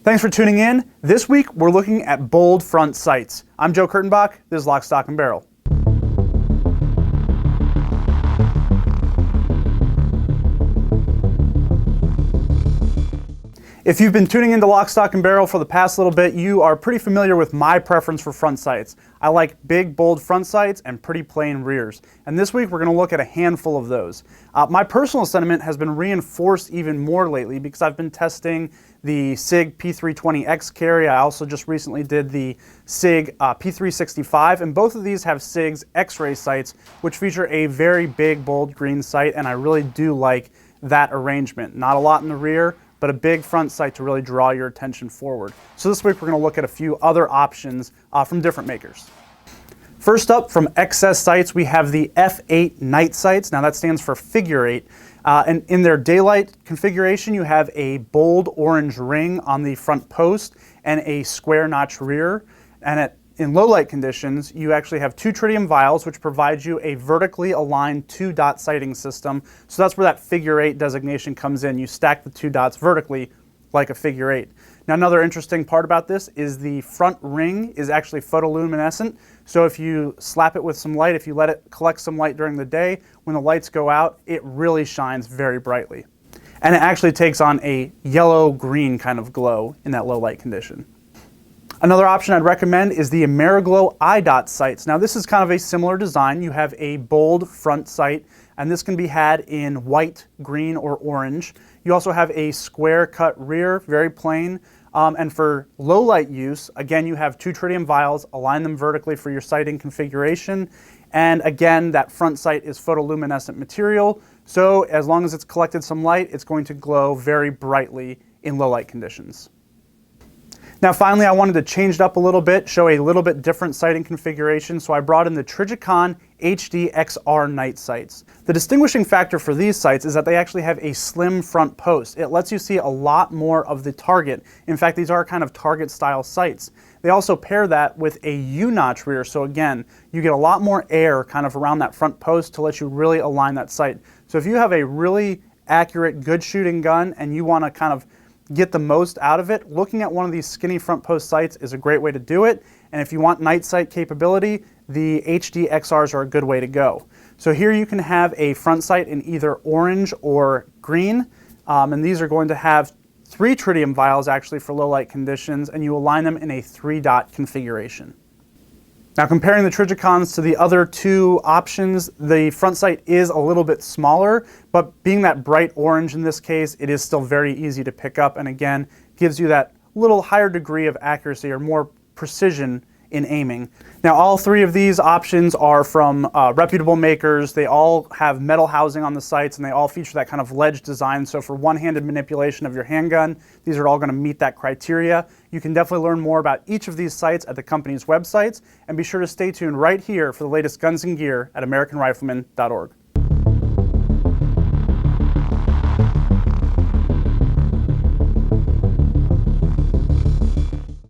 Thanks for tuning in. This week, we're looking at bold front sights. I'm Joe Kurtenbach. This is Lock, Stock, and Barrel. If you've been tuning into Lock, Stock, and Barrel for the past little bit, you are pretty familiar with my preference for front sights. I like big, bold front sights and pretty plain rears. And this week, we're going to look at a handful of those. My personal sentiment has been reinforced even more lately because I've been testing the Sig P3 X carry. I also just recently did the Sig P365, and both of these have Sig's X-ray sights, which feature a very big, bold green sight, and I really do like that arrangement. Not a lot in the rear, but a big front sight to really draw your attention forward. So this week we're going to look at a few other options from different makers. First up, from XS Sights, we have the F8 night sights. Now that stands for figure 8. And in their daylight configuration, you have a bold orange ring on the front post and a square notch rear. And in low light conditions, you actually have two tritium vials, which provide you a vertically aligned 2-dot sighting system. So that's where that figure 8 designation comes in. You stack the 2 dots vertically like a figure 8. Now, another interesting part about this is the front ring is actually photoluminescent. So if you slap it with some light, if you let it collect some light during the day, when the lights go out, it really shines very brightly. And it actually takes on a yellow-green kind of glow in that low light condition. Another option I'd recommend is the AmeriGlow IDOT Sights. Now this is kind of a similar design. You have a bold front sight, and this can be had in white, green, or orange. You also have a square cut rear, very plain. And for low light use, again, you have two tritium vials, align them vertically for your sighting configuration. And again, that front sight is photoluminescent material. So as long as it's collected some light, it's going to glow very brightly in low light conditions. Now finally, I wanted to change it up a little bit, show a little bit different sighting configuration, so I brought in the Trijicon HD XR night sights. The distinguishing factor for these sights is that they actually have a slim front post. It lets you see a lot more of the target. In fact, these are kind of target style sights. They also pair that with a U-notch rear, so again, you get a lot more air kind of around that front post to let you really align that sight. So if you have a really accurate, good shooting gun and you want to kind of get the most out of it, looking at one of these skinny front post sights is a great way to do it. And if you want night sight capability, the HD XRs are a good way to go. So here you can have a front sight in either orange or green, and these are going to have 3 tritium vials actually for low light conditions, and you align them in a 3-dot configuration. Now comparing the Trijicons to the other two options, the front sight is a little bit smaller, but being that bright orange in this case, it is still very easy to pick up, and again, gives you that little higher degree of accuracy or more precision in aiming. Now all 3 of these options are from reputable makers. They all have metal housing on the sights, and they all feature that kind of ledge design. So for one-handed manipulation of your handgun, these are all going to meet that criteria. You can definitely learn more about each of these sights at the company's websites, and be sure to stay tuned right here for the latest guns and gear at AmericanRifleman.org.